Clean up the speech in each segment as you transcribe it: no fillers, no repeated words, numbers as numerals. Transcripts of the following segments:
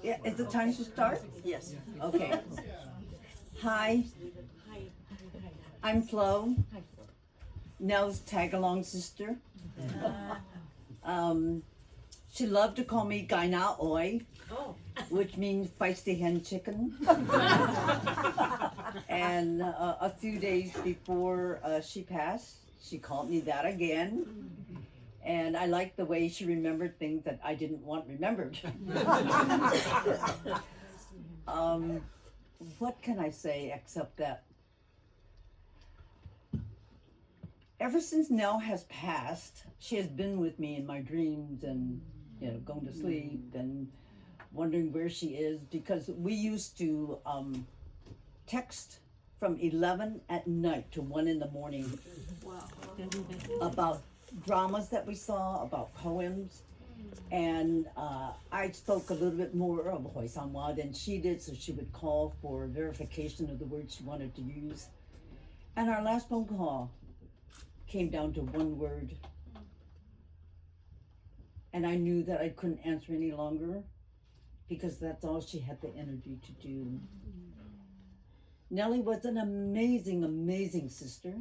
Yeah, is it time to start? Yes. Okay. Hi, I'm Flo, Nell's tag-along sister. She loved to call me Gaina Oi, which means feisty hen chicken. And a few days before she passed, she called me that again. And I liked the way she remembered things that I didn't want remembered. What can I say except that ever since Nell has passed, she has been with me in my dreams and, going to sleep and wondering where she is, because we used to text from 11 at night to 1 in the morning about dramas that we saw, about poems. And I spoke a little bit more of Hoisan than she did, so she would call for verification of the words she wanted to use. And our last phone call came down to one word. And I knew that I couldn't answer any longer because that's all she had the energy to do. Nellie was an amazing, amazing sister.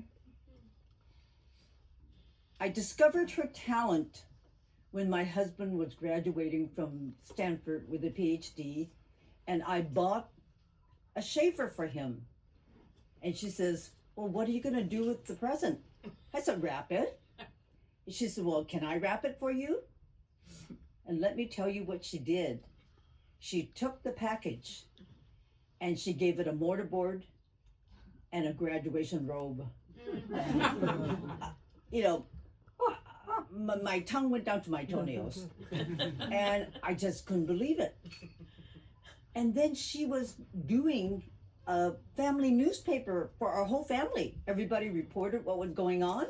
I discovered her talent when my husband was graduating from Stanford with a PhD, and I bought a shaver for him. And she says, well, what are you gonna do with the present? I said, wrap it. And she said, well, can I wrap it for you? And let me tell you what she did. She took the package and she gave it a mortarboard and a graduation robe. My tongue went down to my toenails. And I just couldn't believe it. And then she was doing a family newspaper for our whole family. Everybody reported what was going on.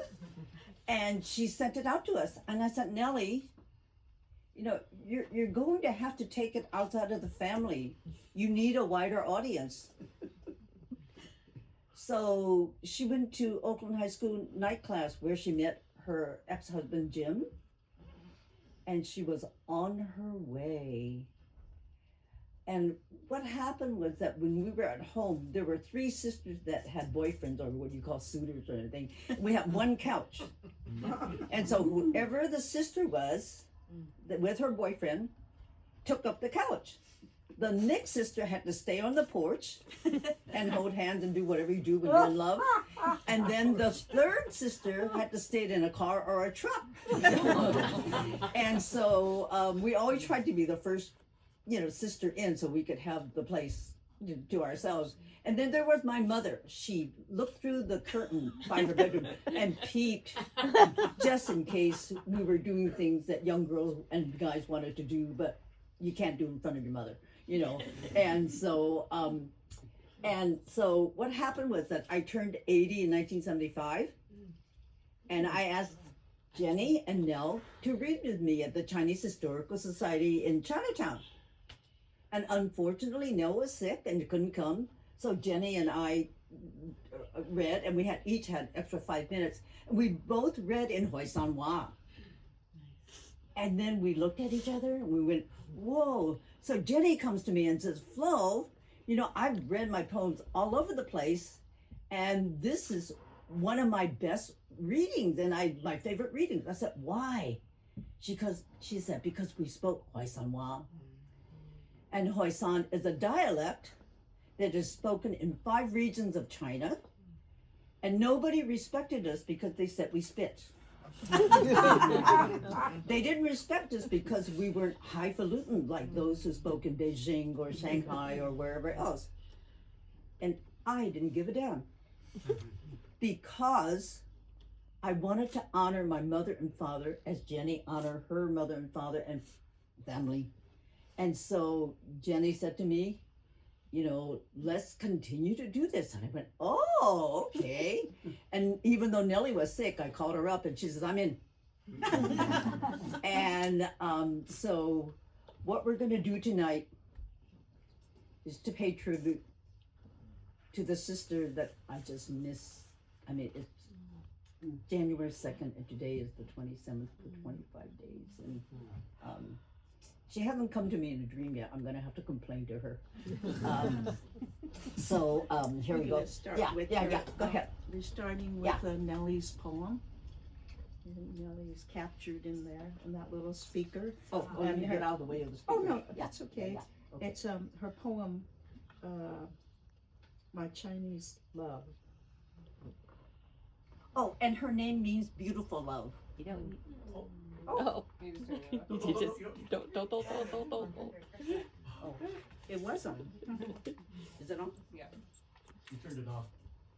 And she sent it out to us. And I said, Nellie, you're going to have to take it outside of the family. You need a wider audience. So she went to Oakland High School night class where she met her ex-husband, Jim. And she was on her way. And what happened was that when we were at home, there were 3 sisters that had boyfriends, or what you call suitors or anything. We had one couch. And so whoever the sister was, with her boyfriend, took up the couch. The next sister had to stay on the porch and hold hands and do whatever you do when you're in love. And then the third sister had to stay in a car or a truck. And so we always tried to be the first, sister in so we could have the place to ourselves. And then there was my mother. She looked through the curtain by her bedroom and peeped just in case we were doing things that young girls and guys wanted to do, but you can't do in front of your mother, And so what happened was that I turned 80 in 1975, and I asked Genny and Nell to read with me at the Chinese Historical Society in Chinatown. And unfortunately, Nell was sick and couldn't come. So Genny and I read, and we each had extra 5 minutes. And we both read in Hoisan. And then we looked at each other and we went, whoa. So Genny comes to me and says, Flo, I've read my poems all over the place, and this is one of my best readings and my favorite readings. I said, why? She said, because we spoke Hoisan. And Hoisan is a dialect that is spoken in 5 regions of China, and nobody respected us because they said we spit. They didn't respect us because we weren't highfalutin like those who spoke in Beijing or Shanghai or wherever else. And I didn't give a damn because I wanted to honor my mother and father as Genny honored her mother and father and family. And so Genny said to me, let's continue to do this. And I went, oh, okay. And even though Nellie was sick, I called her up and she says, I'm in. And so what we're going to do tonight is to pay tribute to the sister that I just miss. I mean, it's January 2nd, and today is the 27th for 25 days. And She hasn't come to me in a dream yet. I'm gonna have to complain to her. Here we go. Let's start Yeah, with yeah, her, yeah. Go ahead. We're starting with Nellie's poem. And Nellie's captured in there, in that little speaker. Oh, let me get out of the way of the speaker. Oh, no, Yeah, that's okay. yeah, okay. It's her poem, My Chinese Love. Oh, and her name means beautiful love. You don't. Oh. You just don't. Oh, it was on. Is it on? Yeah. You turned it off.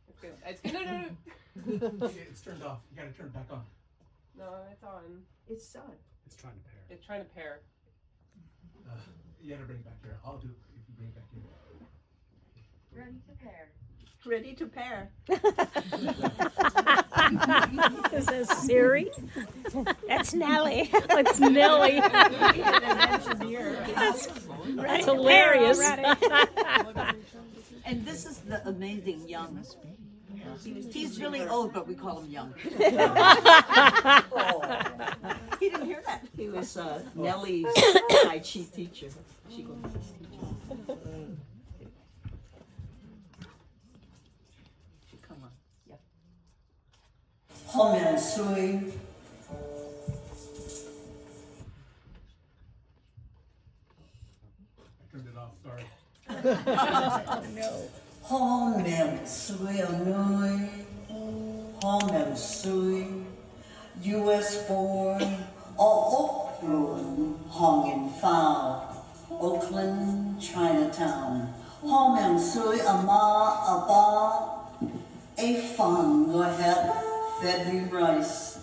It's good. It's good. No. It's turned off. You gotta turn it back on. No, it's on. It's on. It's trying to pair. It's trying to pair. You gotta bring it back here. I'll do it if you bring it back here. Ready to pair. Ready to pair. Is that Siri? That's Nellie. It's Nellie. That's hilarious. And this is the amazing Young. He's really old, but we call him Young. Oh. He didn't hear that. He was Nellie's Tai Chi teacher. She goes, Come on. Yeah. 後面水 I turned it off. Sorry. 後面水啊女，後面水 U.S. born, all Oakland, Hong in Foul, Oakland, Chinatown. 後面水阿媽阿爸，A fun go ahead, fed me rice.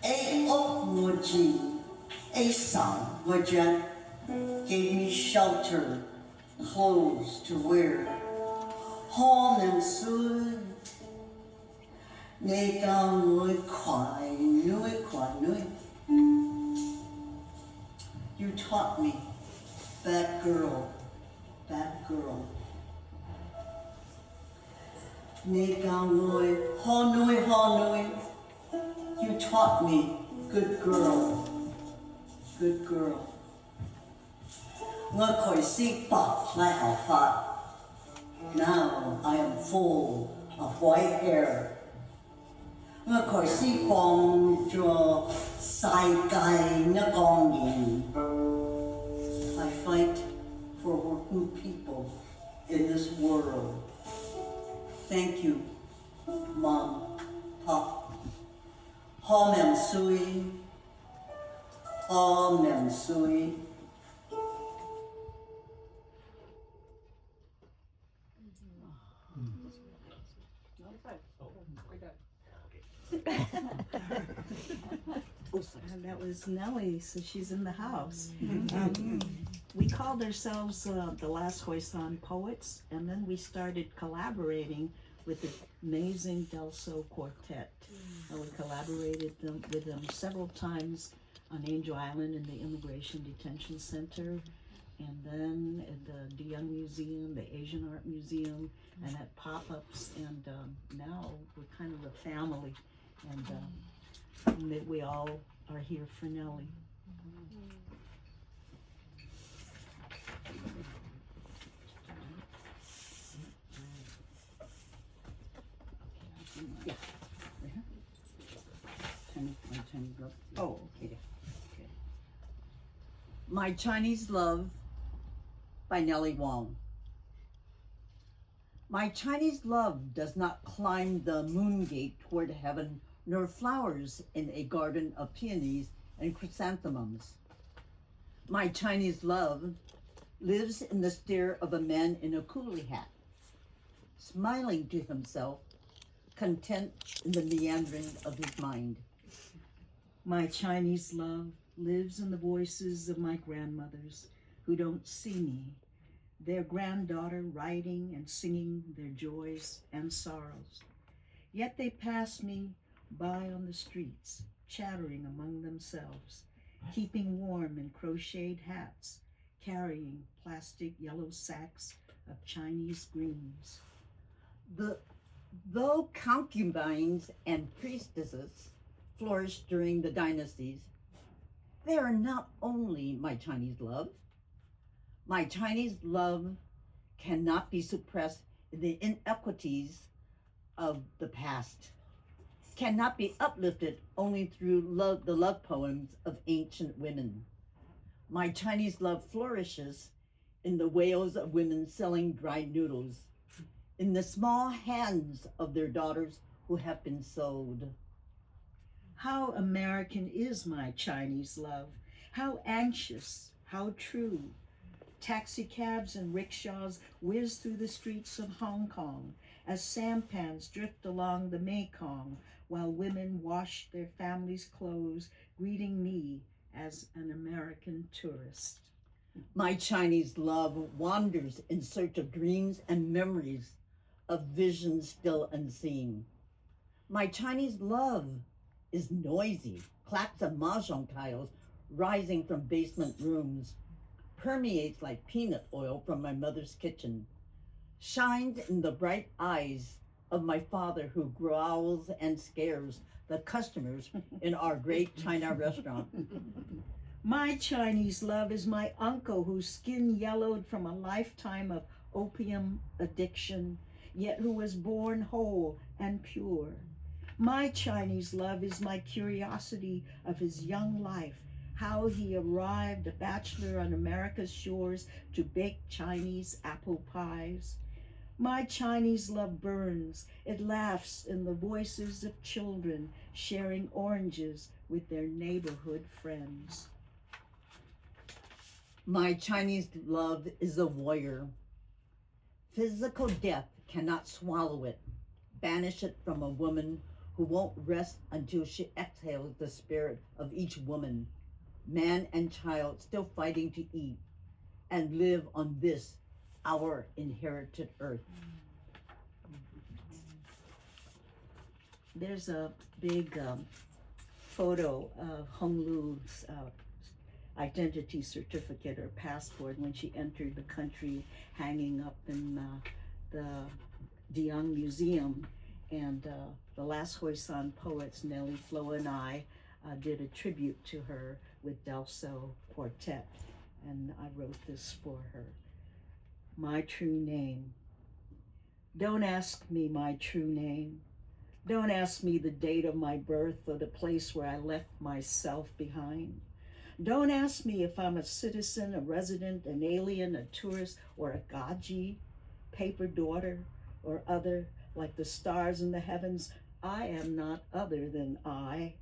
A Oakwoodgy, A son Woodjet, gave me shelter, clothes to wear. Home and soon, they down would cry, nui. You taught me, bad girl. They down nui, ho nui. You taught me, good girl. Ngơ khỏi si bọc lại hảo phạt. Now I am full of white hair. Ngơ khỏi si bong cho sai gai na gong yin. I fight for working people in this world. Thank you, Mom, Pop. Hom em sui. No, it's fine. We're done. and that was Nellie, so she's in the house. We called ourselves the last Hoisan poets, and then we started collaborating with the amazing Delso Quartet. And we collaborated with them several times on Angel Island in the Immigration Detention Center, and then at the DeYoung Museum, the Asian Art Museum, and at pop-ups, and now we're kind of a family, and that we all are here for Nellie. Yeah. Chinese love. Oh, okay. My Chinese Love by Nellie Wong. My Chinese love does not climb the moon gate toward heaven, nor flowers in a garden of peonies and chrysanthemums. My Chinese love lives in the stare of a man in a coolie hat, smiling to himself, content in the meandering of his mind. My Chinese love lives in the voices of my grandmothers who don't see me, their granddaughter writing and singing their joys and sorrows. Yet they pass me by on the streets, chattering among themselves, keeping warm in crocheted hats, carrying plastic yellow sacks of Chinese greens. Though concubines and priestesses flourished during the dynasties, They are not only my Chinese love. My Chinese love cannot be suppressed in the inequities of the past, cannot be uplifted only through the love poems of ancient women. My Chinese love flourishes in the wails of women selling dried noodles, in the small hands of their daughters who have been sold. How American is my Chinese love? How anxious, how true. Taxicabs and rickshaws whiz through the streets of Hong Kong as sampans drift along the Mekong while women wash their families' clothes, greeting me as an American tourist. My Chinese love wanders in search of dreams and memories of visions still unseen. My Chinese love is noisy, clacks of mahjong tiles rising from basement rooms, permeates like peanut oil from my mother's kitchen, shines in the bright eyes of my father who growls and scares the customers in our great China restaurant. My Chinese love is my uncle whose skin yellowed from a lifetime of opium addiction, yet who was born whole and pure. My Chinese love is my curiosity of his young life, how he arrived a bachelor on America's shores to bake Chinese apple pies. My Chinese love burns. It laughs in the voices of children sharing oranges with their neighborhood friends. My Chinese love is a warrior. Physical death cannot swallow it, banish it from a woman who won't rest until she exhales the spirit of each woman, man and child still fighting to eat and live on this, our inherited earth. There's a big photo of Hong Lu's identity certificate or passport when she entered the country, hanging up in the Diang Museum. And the last Hoisan poets, Nellie, Flo, and I did a tribute to her with Delso Quartet. And I wrote this for her. My true name. Don't ask me my true name. Don't ask me the date of my birth or the place where I left myself behind. Don't ask me if I'm a citizen, a resident, an alien, a tourist, or a gaji, paper daughter, or other, like the stars in the heavens. I am not other than I.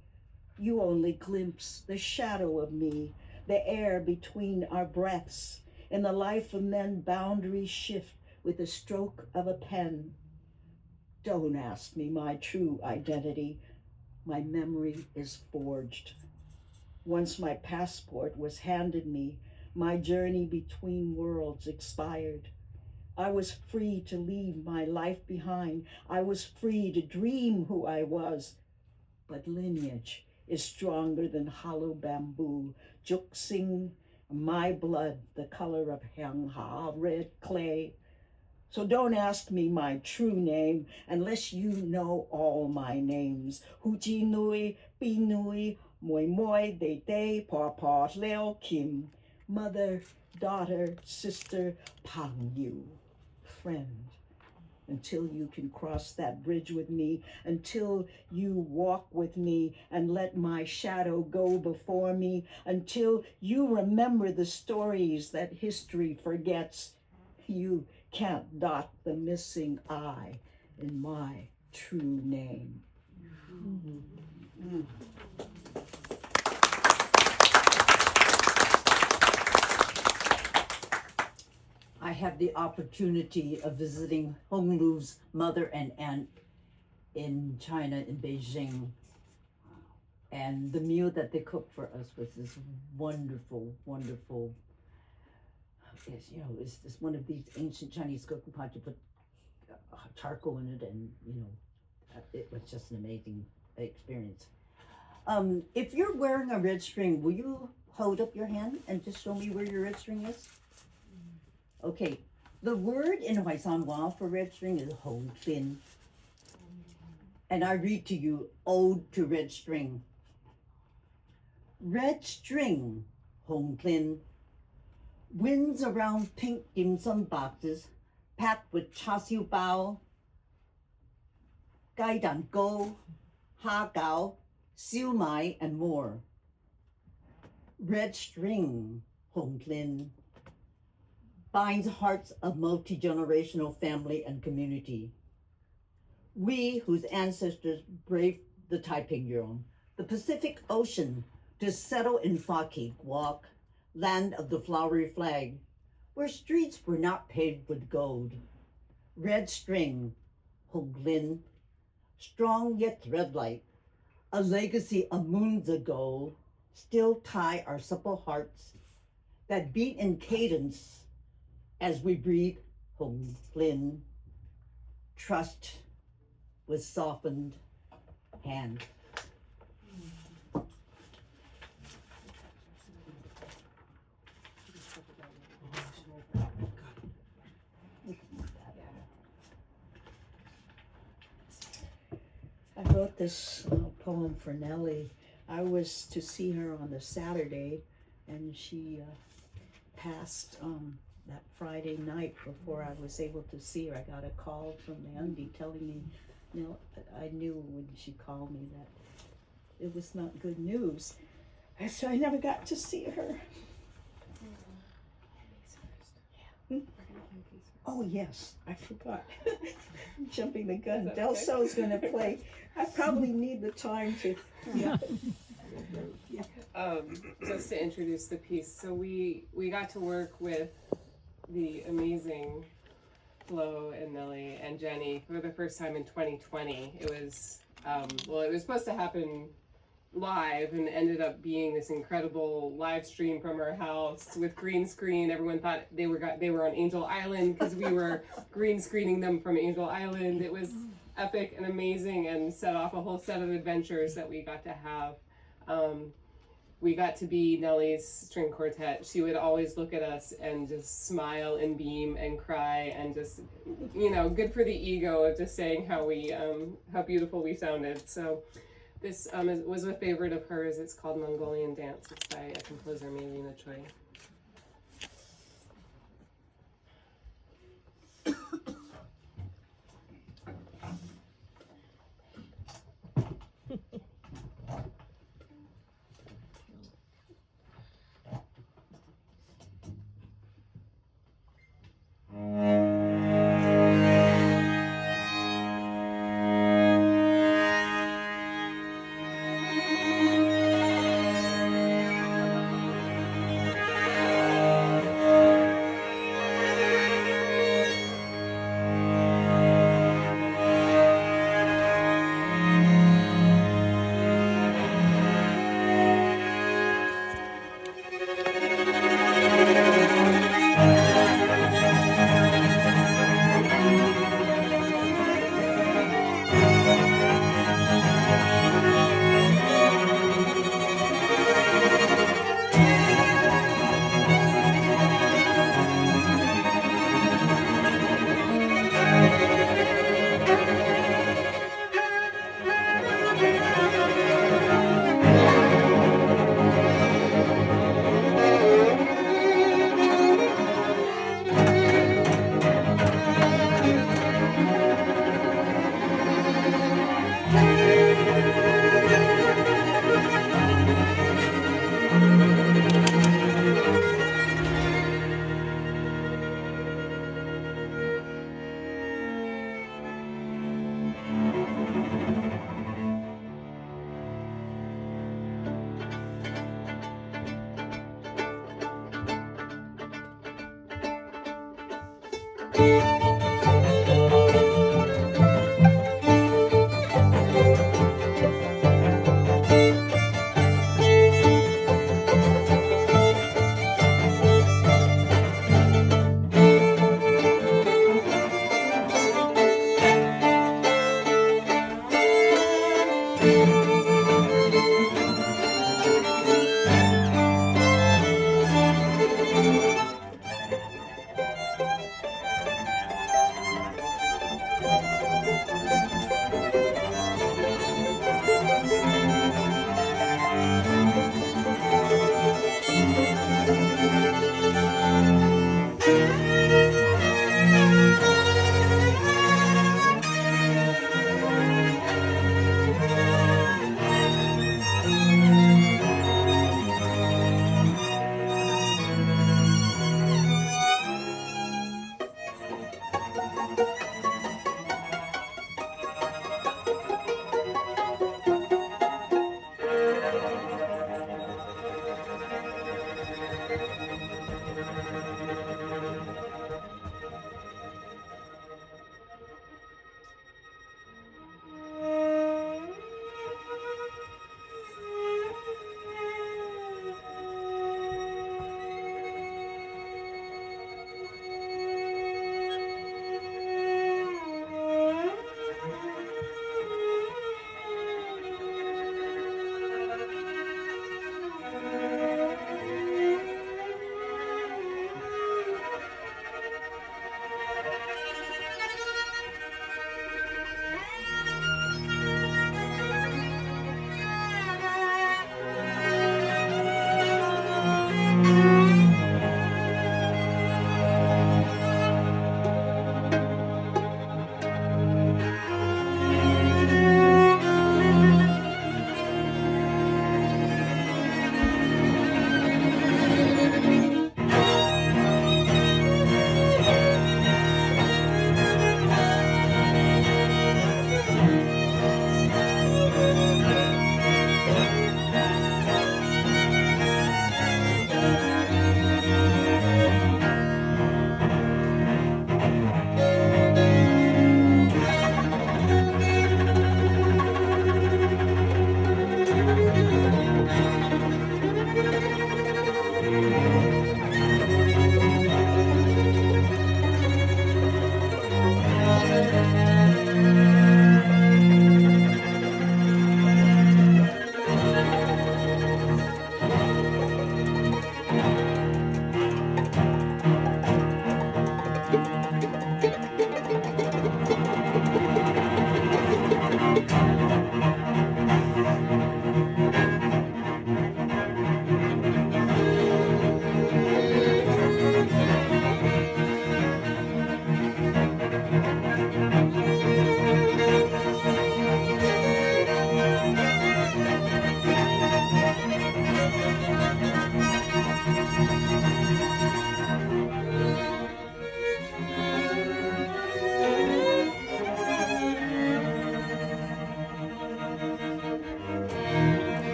You only glimpse the shadow of me, the air between our breaths. In the life of men, boundaries shift with the stroke of a pen. Don't ask me my true identity. My memory is forged. Once my passport was handed me, my journey between worlds expired. I was free to leave my life behind. I was free to dream who I was. But lineage is stronger than hollow bamboo. Juxing my blood, the color of Hyangha, red clay. So don't ask me my true name unless you know all my names. Hu Chi Nui, Pi Nui, Moi Moi, Day Day, Pa Pa, Leo Kim. Mother, daughter, sister, Pang Yu. Friend. Until you can cross that bridge with me, until you walk with me and let my shadow go before me, until you remember the stories that history forgets, you can't dot the missing I in my true name. I had the opportunity of visiting Hong Lu's mother and aunt in China, in Beijing. And the meal that they cooked for us was this wonderful, wonderful, it's this one of these ancient Chinese cooking pots. You put charcoal in it, and it was just an amazing experience. If you're wearing a red string, will you hold up your hand and just show me where your red string is? Okay, the word in Hoisan for red string is Hong Fin. And I read to you Ode to Red String. Red string, Hong Klin. Winds around pink dim sum boxes packed with char siu bao, gai dan go, ha gao, siu mai, and more. Red string, Hong Klin, binds hearts of multi-generational family and community. We whose ancestors braved the Taiping, the Pacific Ocean, to settle in Faki, Guok, land of the flowery flag, where streets were not paved with gold. Red string, Hong Klin, strong yet threadlike, a legacy of moons ago, still tie our supple hearts that beat in cadence as we breathe Hong Klin, trust with softened hand. I wrote this poem for Nellie. I was to see her on the Saturday, and she passed that Friday night before I was able to see her. I got a call from Andy telling me, I knew when she called me that it was not good news. And so I never got to see her. Oh yes, I forgot. Jumping the gun. That's Del okay. Sol's gonna play. I probably need the time to. Yeah. Just to introduce the piece, so we got to work with the amazing Flo and Nellie and Genny for the first time in 2020. It was it was supposed to happen live and ended up being this incredible live stream from our house with green screen. Everyone thought they were on Angel Island because we were green screening them from Angel Island. It was epic and amazing and set off a whole set of adventures that we got to have. We got to be Nellie's string quartet. She would always look at us and just smile and beam and cry and just, good for the ego of just saying how beautiful we sounded. So this was a favorite of hers. It's called Mongolian Dance. It's by a composer, Melina Choi.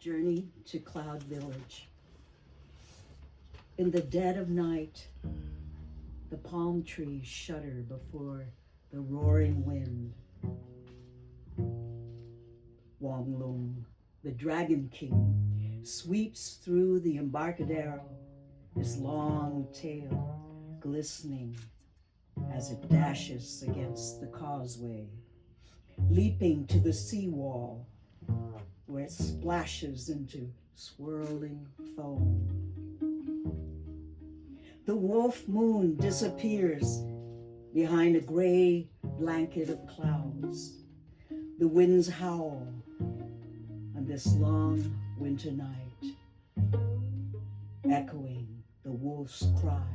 Journey to Cloud Village. In the dead of night, the palm trees shudder before the roaring wind. Wong, the Dragon King, sweeps through the Embarcadero, his long tail glistening as it dashes against the causeway, leaping to the seawall where it splashes into swirling foam. The wolf moon disappears behind a gray blanket of clouds. The winds howl on this long winter night, echoing the wolf's cry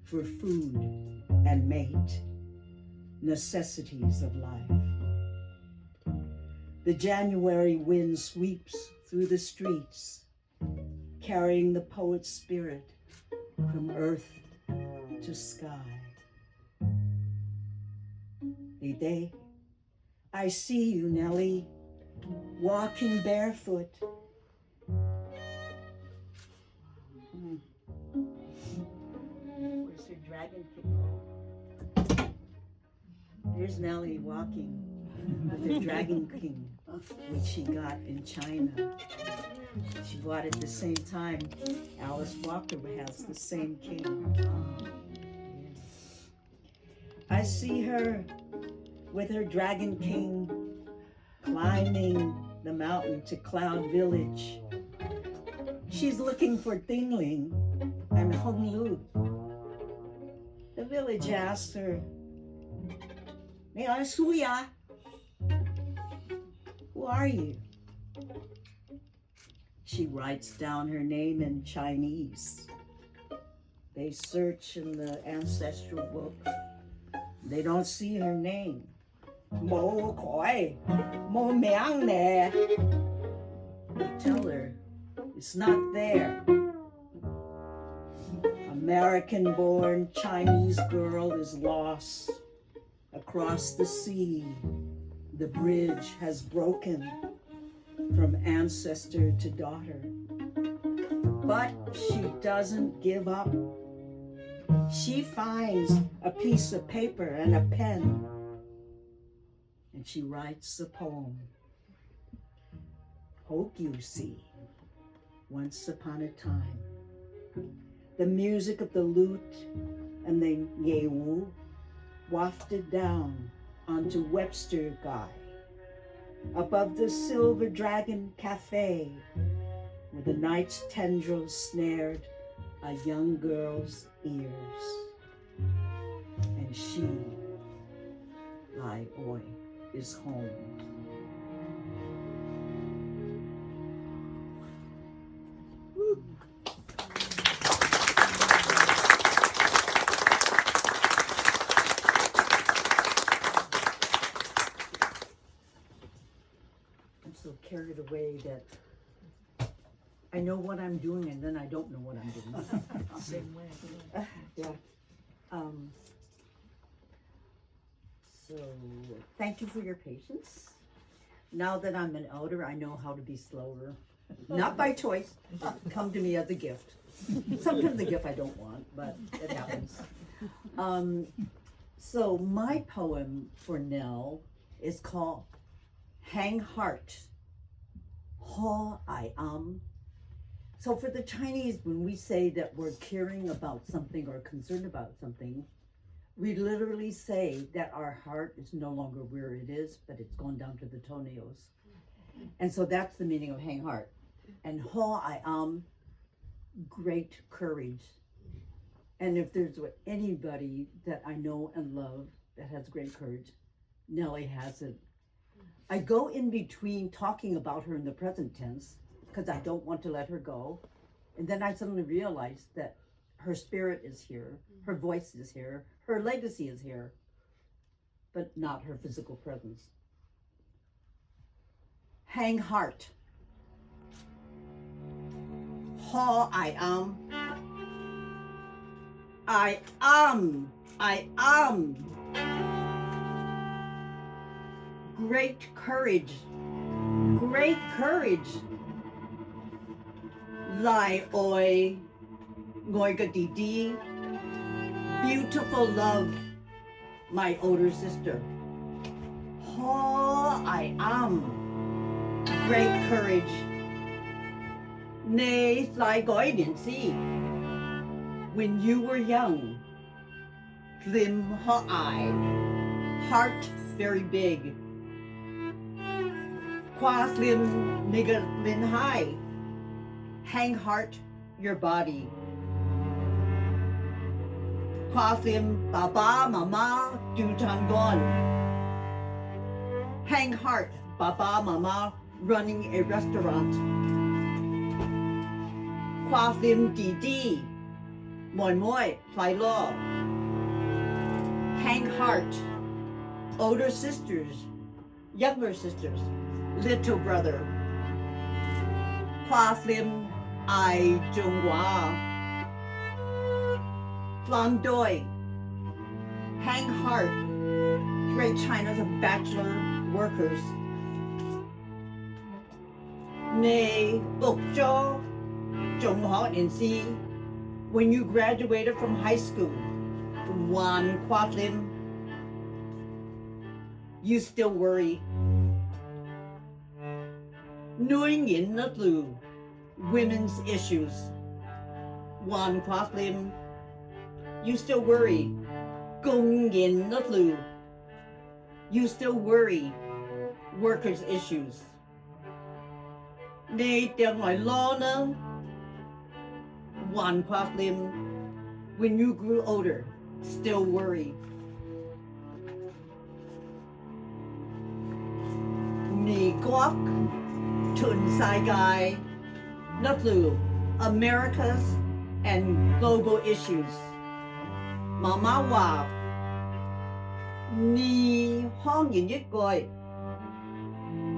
for food and mate, necessities of life. The January wind sweeps through the streets, carrying the poet's spirit from earth to sky. Day, I see you, Nellie, walking barefoot. Where's her dragon king? There's Nellie walking with her dragon king, which she got in China. She bought it at the same time Alice Walker has the same king. I see her with her dragon king climbing the mountain to Cloud Village. She's looking for Dingling and Hong Lu. The village asked her, who are you? She writes down her name in Chinese. They search in the ancestral book. They don't see her name. Mo koi, mo miang ne. They tell her it's not there. American-born Chinese girl is lost. Across the sea, the bridge has broken from ancestor to daughter. But she doesn't give up. She finds a piece of paper and a pen, and she writes a poem. Hope you see, once upon a time, the music of the lute and the yewu wafted down onto Webster Guy, above the Silver Dragon Cafe, where the night's tendrils snared a young girl's ears. And she, Lai Oi, is home. Woo. I'm so carried away that I know what I'm doing and then I don't know what I'm doing. Same way. Yeah. So thank you for your patience. Now that I'm an elder, I know how to be slower. Not by choice. Come to me as a gift. Sometimes a gift I don't want, but it happens. So my poem for Nell is called Hang Heart. Ho I am. So for the Chinese, when we say that we're caring about something or concerned about something, we literally say that our heart is no longer where it is, but it's gone down to the toenails. And so that's the meaning of hang heart. And ho I am, great courage. And if there's anybody that I know and love that has great courage, Nellie has it. I go in between talking about her in the present tense because I don't want to let her go. And then I suddenly realized that her spirit is here, her voice is here, her legacy is here, but not her physical presence. Hang heart. Ho I am. I am. I am. Great courage. Great courage. Lai oi, ngoiga didi, beautiful love, my older sister. I am great courage. Nay, Lai goi didn't see. When you were young, Lim ha I, heart very big. Qua Lim nigga lin high, hang heart your body. Qua Lim baba mama du tangon. Hang heart baba mama running a restaurant. Qua Lim Didi, moi moi, fly law. Hang heart, older sisters, younger sisters, little brother. Qua Lim I Zhonghua. Flang Doi, hang heart, Great China's bachelor workers. Nay, Bokjo, Zhonghua and Si, when you graduated from high school, Wan Qua Lim, you still worry. Nuing in the blue, women's issues. Wan Qua Lim, you still worry. Gong in the blue, you still worry. Workers' issues. Nay, Deng Lai Lona, Wan Qua Lim, when you grew older, still worry. Ni Guok, Tun Sai Gai, Nutlu, America's and global issues. Mama Wa, Ni Hong Yin Yit Goi.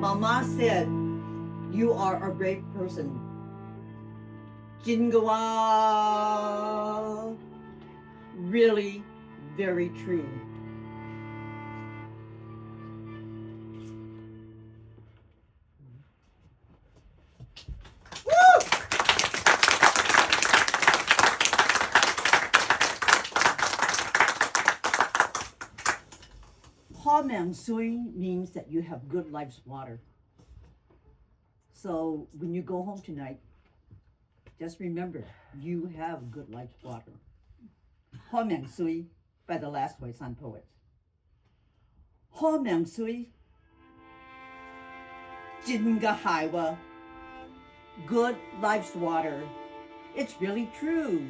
Mama said, you are a brave person. Jingawa, really, very true. Ha Mang Sui means that you have good life's water. So when you go home tonight, just remember, you have good life's water. Ha Mang Sui by the last Hoisan poet. Ha Mang Sui, Jinga Haiwa, good life's water. It's really true.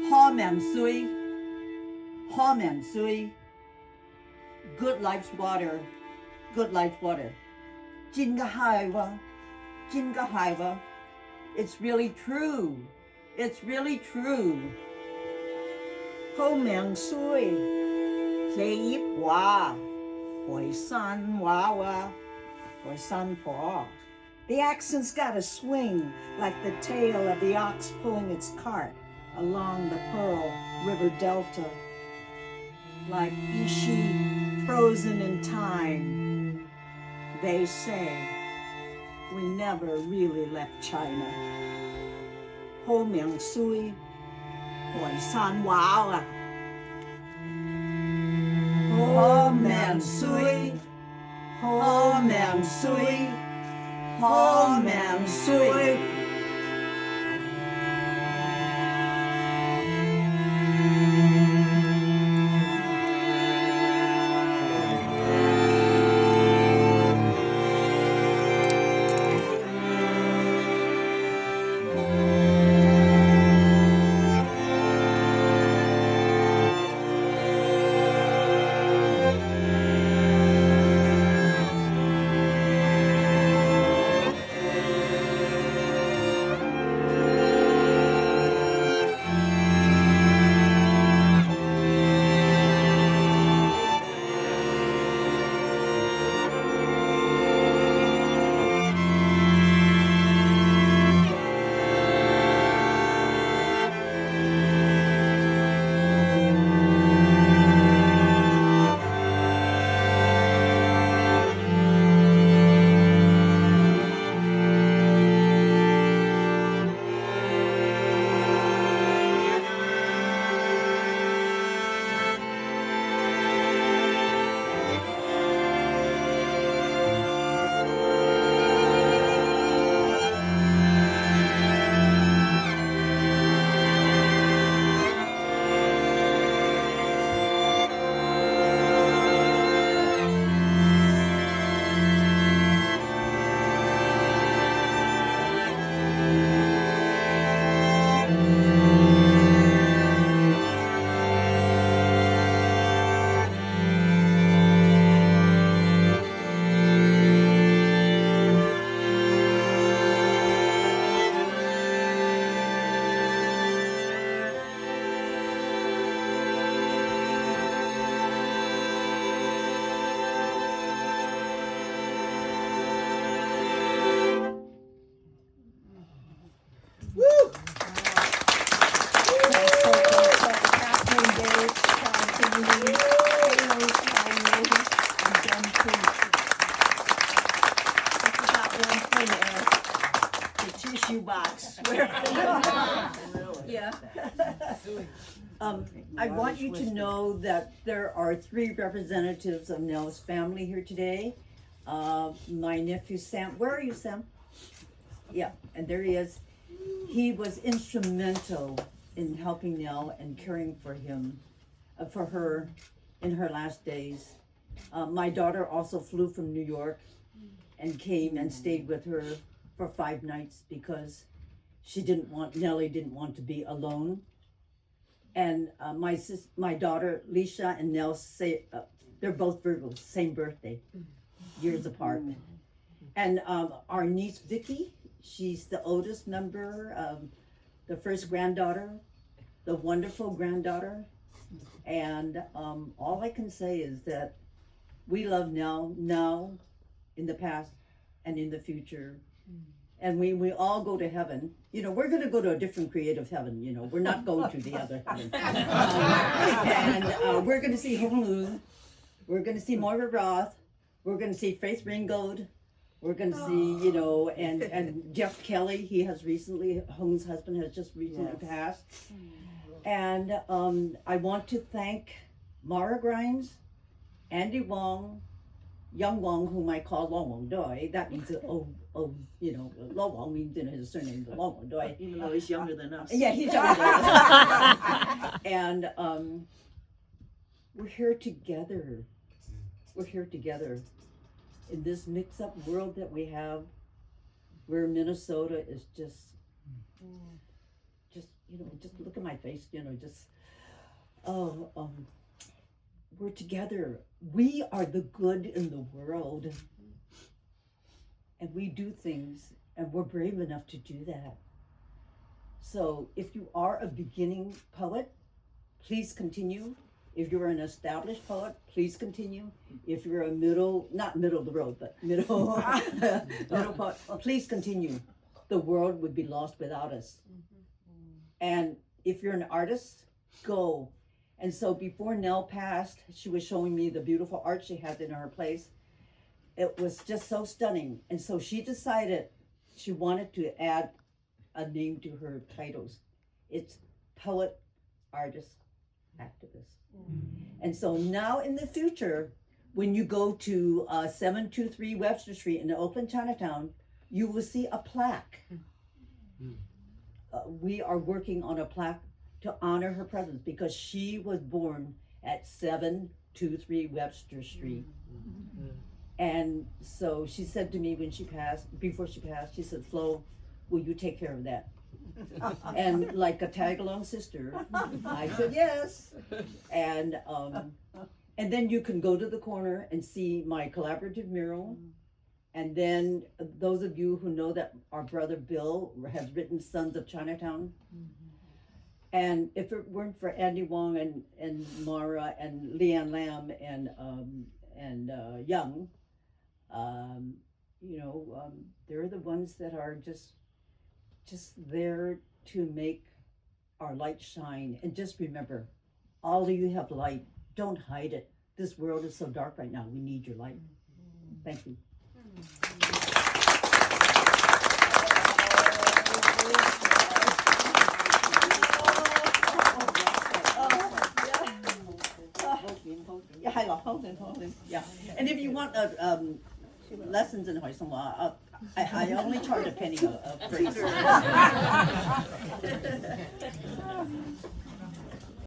Ha Mang Sui, Ha Mang Sui, good life's water, good life's water. Jinga Haiwa, Jinga Haiwa. It's really true. It's really true. Ho Mang Sui, Lei Yip Wa, Hoisan Wawa, Hoisan Po. The accent's got a swing like the tail of the ox pulling its cart along the Pearl River Delta. Like Ishi frozen in time. They say we never really left China. Ho Mang Sui, Hoisan Wawa. Ho Mang Sui, Ho Mang Sui, Ho Mang Sui. the shoebox. Yeah. I want you to know that there are 3 representatives of Nell's family here today. My nephew Sam, where are you, Sam? Yeah, and there he is. He was instrumental in helping Nell and caring for her in her last days. My daughter also flew from New York and came and stayed with her for 5 nights because Nellie didn't want to be alone. And my daughter Leisha and Nell they're both Virgos, same birthday, years apart. And our niece Vicky, she's the oldest member, the first granddaughter, the wonderful granddaughter. And all I can say is that we love Nell now, in the past, and in the future. And we all go to heaven. You know, we're going to go to a different creative heaven. You know, we're not going to the other heaven. And we're going to see Honolulu. We're going to see Moira Roth. We're going to see Faith Ringgold. We're going to see, you know, and Jeff Kelly. Hong's husband has just recently passed. And I want to thank Mara Grimes, Andy Wong, Young Wong, whom I call Long Wong Doi. That means, Lo Wong means, his surname is Long Wong Doi. Even though he's younger than us. Yeah, he's younger than us. And we're here together. We're here together in this mix-up world that we have, where Minnesota is just look at my face, we're together. We are the good in the world. And we do things, and we're brave enough to do that. So if you are a beginning poet, please continue. If you're an established poet, please continue. If you're a not middle of the road, but middle poet, please continue. The world would be lost without us. And if you're an artist, go. And so before Nell passed, she was showing me the beautiful art she had in her place. It was just so stunning. And so she decided she wanted to add a name to her titles. It's poet, artist, activist. And so now in the future, when you go to 723 Webster Street in the Oakland Chinatown, you will see a plaque. We are working on a plaque to honor her presence because she was born at 723 Webster Street. And so she said to me before she passed, she said, Flo, will you take care of that? And like a tag-along sister, I said yes. And then you can go to the corner and see my collaborative mural. And then those of you who know that our brother Bill has written Sons of Chinatown. And if it weren't for Andy Wong and Mara and Leanne Lamb and Young, they're the ones that are just there to make our light shine. And just remember, all of you have light. Don't hide it. This world is so dark right now. We need your light. Thank you. Yeah. And if you want lessons in Hoisan, I only charge a penny a phrase.